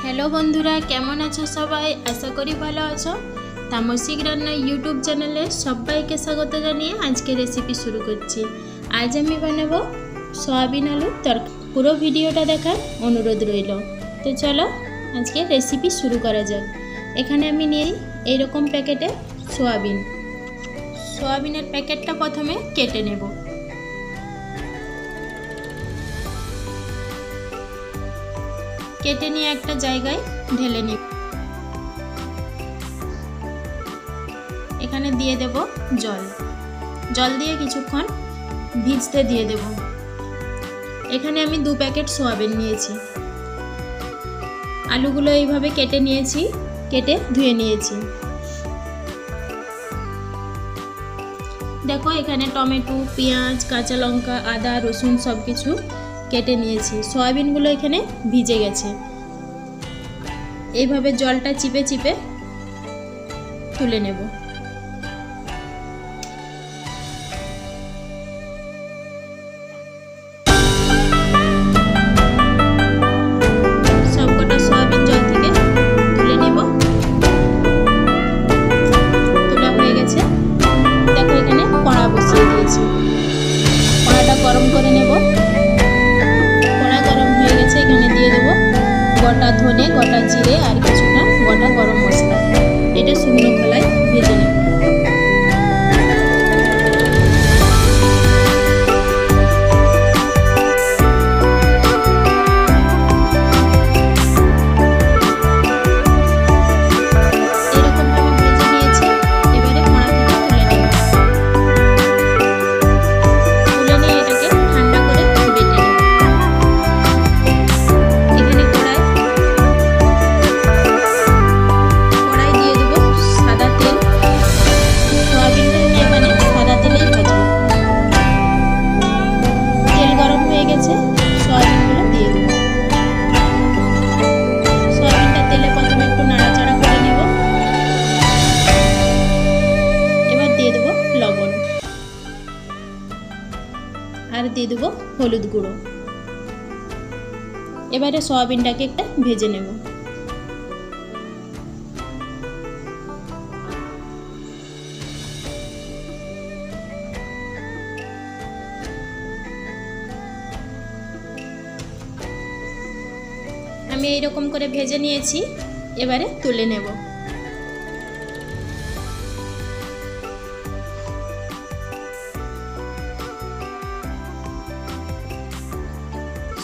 Hello বন্ধুরা, কেমন আছো সবাই? আশা করি ভালো আছো। তামসিক রান্না ইউটিউব চ্যানেলে সবাইকে স্বাগত জানিয়ে আজকে রেসিপি শুরু করছি। আজ আমি বানাবো সয়াবিন আলুর তরকারি। পুরো ভিডিওটা দেখার অনুরোধ রইল। তো চলো আজকে রেসিপি শুরু করা যাক। এখানে আমি নিই এইরকম প্যাকেটে সয়াবিনের প্যাকেটটা প্রথমে কেটে নেব। কেটে নিয়ে একটা জায়গায় ঢেলে নিব। এখানে দিয়ে দেব জল দিয়ে কিছুক্ষণ ভিজতে দিয়ে দেব। এখানে আমি 2 প্যাকেট সয়াবিন নিয়েছি। আলুগুলো এইভাবে কেটে নিয়েছি, কেটে ধুয়ে নিয়েছি। দেখো এখানে টমেটো, পেঁয়াজ, কাঁচা লঙ্কা, আদা, রসুন সব কিছু কেটে নিয়েছি। সয়াবিনগুলো এখানে ভিজে গেছে। এইভাবে জলটা চিপে চিপে তুলে নেব। সবকটা সয়াবিন জল থেকে তুলে নেব। তোলা হয়ে গেছে। দেখো এখানে কড়া বসিয়ে দিয়েছি। কড়াটা গরম করে নেব। কড়া গরম হয়ে গেছে। এখানে দিয়ে দেবো গোটা ধনে, গোটা জিরে আর কিছুটা গোটা গরম মশলা। এটা শুকনো খোলায় ভেজে নেব। আর দিয়ে দেবো হলুদ গুঁড়ো। এবারে সয়াবিনটাকে একটা ভেজে নেব। আমি এইরকম করে ভেজে নিয়েছি। এবারে তুলে নেব।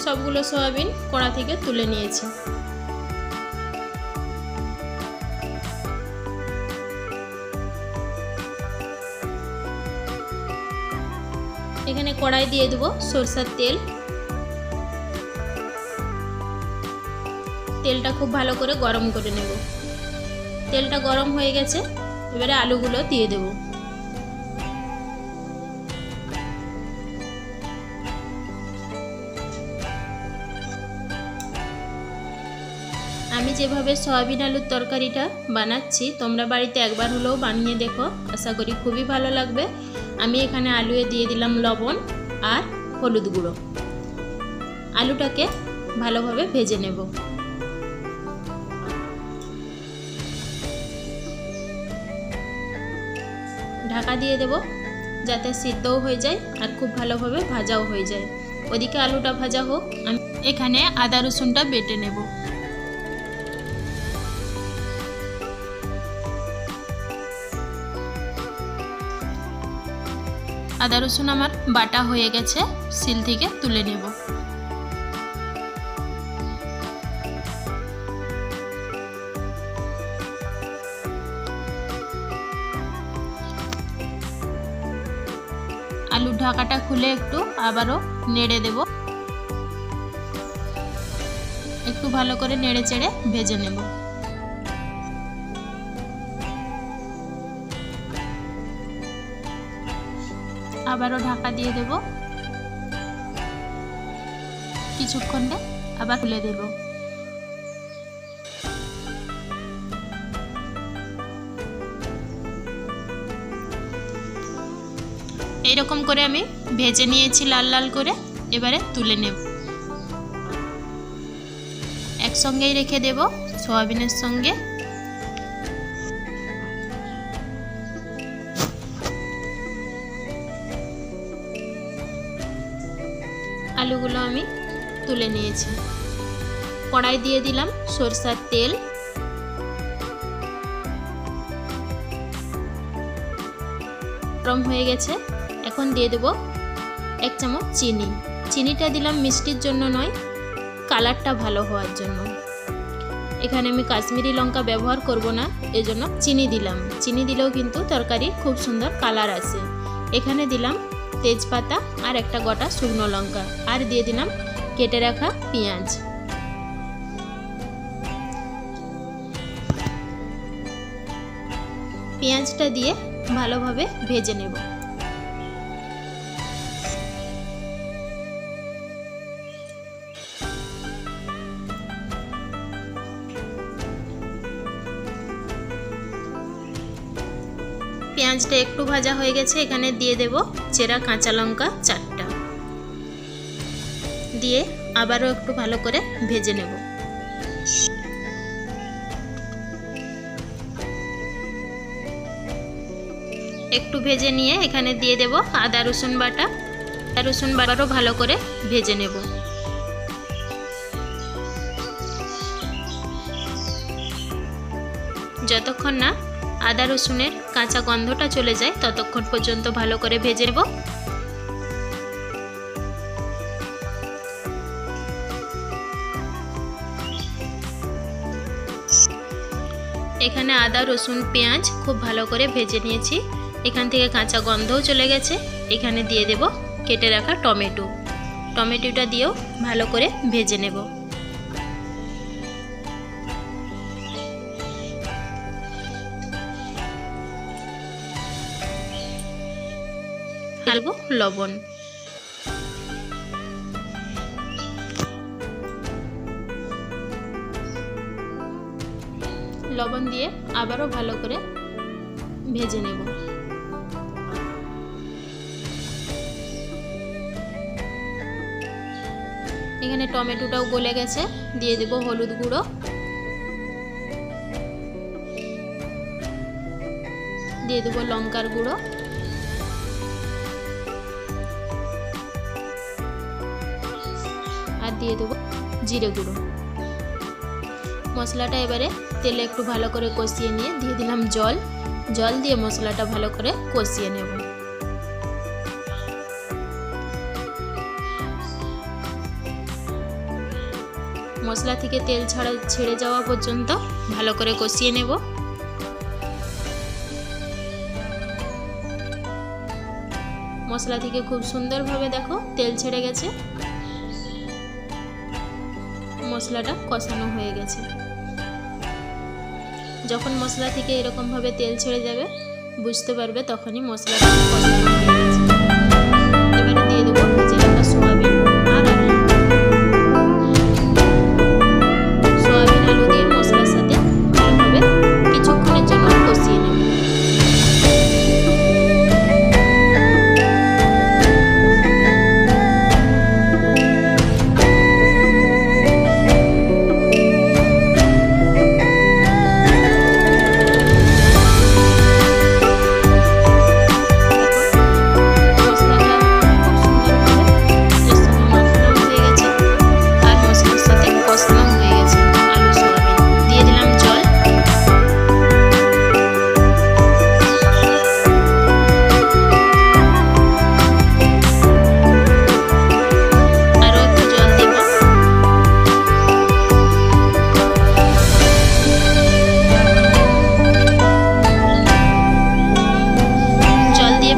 সবগুলো সয়াবিন কড়া থেকে তুলে নিয়েছি। এখানে কড়াই দিয়ে দেবো সরষের তেল। তেলটা খুব ভালো করে গরম করে নেব। তেলটা গরম হয়ে গেছে। এবারে আলুগুলো দিয়ে দেব। আমি যেভাবে সয়াবিন আলুর তরকারিটা বানাচ্ছি তোমরা বাড়িতে একবার হলেও বানিয়ে দেখো। আশা করি খুবই ভালো লাগবে। আমি এখানে আলুয়ে দিয়ে দিলাম লবণ আর হলুদ গুঁড়ো। আলুটাকে ভালোভাবে ভেজে নেব। ঢাকা দিয়ে দেব যাতে সিদ্ধও হয়ে যায় আর খুব ভালোভাবে ভাজাও হয়ে যায়। ওদিকে আলুটা ভাজা হোক। আমি এখানে আদা রসুনটা বেটে নেব। আদা রসুন আমার বাটা হয়ে গেছে। শিল থেকে তুলে নেব। আলুর ঢাকাটা খুলে একটু আবারও নেড়ে দেব। একটু ভালো করে নেড়ে চেড়ে ভেজে নেব। আবারও ঢাকা দিয়ে দেব। কিছুক্ষণ আবার খুলে দেব। এইরকম করে আমি ভেজে নিয়েছি লাল লাল করে। এবারে তুলে নেব। এক একসঙ্গেই রেখে দেব সয়াবিনের সঙ্গে। আলুগুলো আমি তুলে নিয়েছি। কড়াই দিয়ে দিলাম সরষের তেল। গরম হয়ে গেছে, এখন দিয়ে দেব 1 চামচ চিনি। চিনিটা দিলাম মিষ্টির জন্য নয়, কালারটা ভালো হওয়ার জন্য। এখানে আমি কাশ্মীরি লঙ্কা ব্যবহার করব না, এজন্য চিনি দিলাম। চিনি দিলেও কিন্তু তরকারি খুব সুন্দর কালার আসে। এখানে দিলাম তেজপাতা আর একটা গোটা শুকনো লঙ্কা, আর দিয়ে দিলাম কেটে রাখা পেঁয়াজ। পেঁয়াজটা দিয়ে ভালোভাবে ভেজে নেব। পেঁয়াজটা একটু ভাজা হয়ে গেছে, এখানে দিয়ে দেব চেরা কাঁচা লঙ্কা 4টা, দিয়ে আবারও একটু ভালো করে ভেজে নেব। একটু ভেজে নিয়ে এখানে দিয়ে দেব আদা রসুন বাটা। আদা রসুন বাটাও ভালো করে ভেজে নেব। যতক্ষণ না আদা রসুনের কাঁচা গন্ধটা চলে যায় ততক্ষণ পর্যন্ত ভালো করে ভেজে নেব। এখানে আদা রসুন পেঁয়াজ খুব ভালো করে ভেজে নিয়েছি, এখান থেকে কাঁচা গন্ধও চলে গেছে। এখানে দিয়ে দেব কেটে রাখা টমেটো। টমেটোটা দিয়েও ভালো করে ভেজে নেব। দেব লবণ। লবণ দিয়ে আবারও ভালো করে ভেজে নেব। এখানে টমেটোটাও গলে গেছে, দিয়ে দেব হলুদ গুঁড়ো, দিয়ে দেব লঙ্কার গুঁড়ো, আর দিয়ে দেব জিরে গুঁড়ো। মশলাটা এবারে তেলে একটু ভালো করে কষিয়ে নিয়ে দিয়ে দিলাম জল। জল দিয়ে মশলাটা ভালো করে কষিয়ে নেব। মশলা থেকে তেল ছেড়ে যাওয়া পর্যন্ত ভালো করে কষিয়ে নেব। মশলা থেকে খুব সুন্দরভাবে দেখো তেল ছেড়ে গেছে, মশলাটা কষানো হয়ে গেছে। যখন মশলা থেকে এরকম ভাবে তেল ছেড়ে যাবে বুঝতে পারবে তখনই মশলাটা কষানো হয়ে গেছে। এবারে দিয়ে দেবো ভেজে রাখা সোয়াবিন আর আলু। সোয়াবিন আলু দিয়ে মশলার সাথে ভালোভাবে কিছুক্ষণের জন্য কষিয়ে নেব।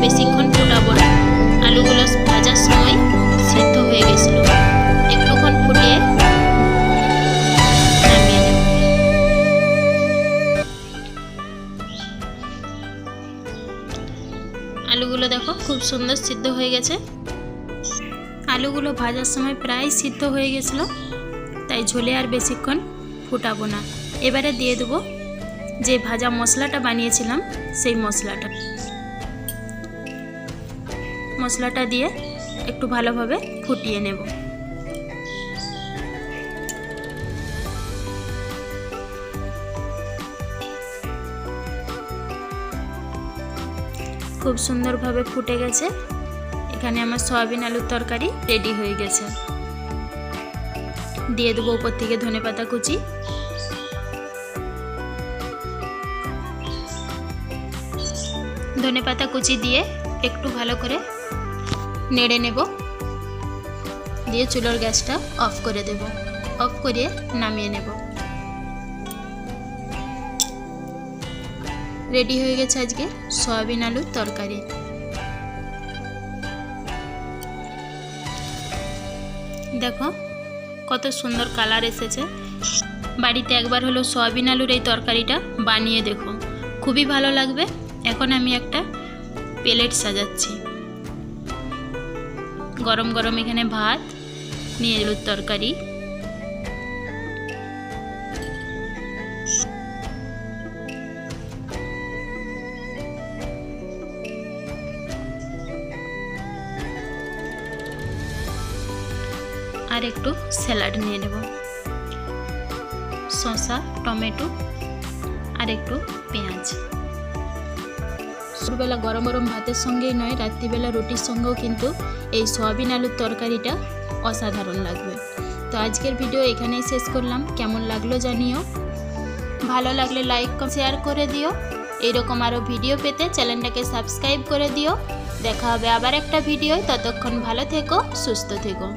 বেশিক্ষণ ফোটাবো না, আলুগুলো ভাজার সময় সিদ্ধ হয়ে গেছিল। একটুক্ষণ ফুটিয়ে নামিয়ে নেব। আলুগুলো দেখো খুব সুন্দর সিদ্ধ হয়ে গেছে। আলুগুলো ভাজার সময় প্রায় সিদ্ধ হয়ে গেছিল, তাই ঝোলে আর বেশিক্ষণ ফুটাবো না। এবারে দিয়ে দেবো যে ভাজা মশলাটা বানিয়েছিলাম সেই মশলাটা দিয়ে একটু ভালোভাবে ফুটিয়ে নেব। খুব সুন্দরভাবে ফুটে গেছে। এখানে আমার সয়াবিন আলুর তরকারি রেডি হয়ে গেছে। দিয়ে দেবো উপর থেকে ধনেপাতা কুচি। ধনেপাতা কুচি দিয়ে একটু ভালো করে নেড়ে নেব। দিয়ে চুলোর গ্যাসটা অফ করে দেব। অফ করে নামিয়ে নেব। রেডি হয়ে গেছে আজকে সয়াবিন আলুর তরকারি। দেখো কত সুন্দর কালার এসেছে। বাড়িতে একবার হলো সয়াবিন আলুর এই তরকারিটা বানিয়ে দেখো, খুবই ভালো লাগবে। এখন আমি একটা প্লেট সাজাচ্ছি। গরম গরম এখানে ভাত, নিয়ে আলুর তরকারি, আর একটু স্যালাড নিয়ে নেব, শসা, টমেটো আর একটু পেঁয়াজ। দুপুরবেলা গরম গরম ভাতের সঙ্গেই নয়, রাত্রিবেলা রুটির সঙ্গেও কিন্তু এই সয়াবিন আলুর তরকারিটা অসাধারণ লাগবে। তো আজকের ভিডিও এখানেই শেষ করলাম। কেমন লাগলো জানিও। ভালো লাগলে লাইক শেয়ার করে দিও। এইরকম আরও ভিডিও পেতে চ্যানেলটাকে সাবস্ক্রাইব করে দিও। দেখা হবে আবার একটা ভিডিও। ততক্ষণ ভালো থেকো, সুস্থ থেকো।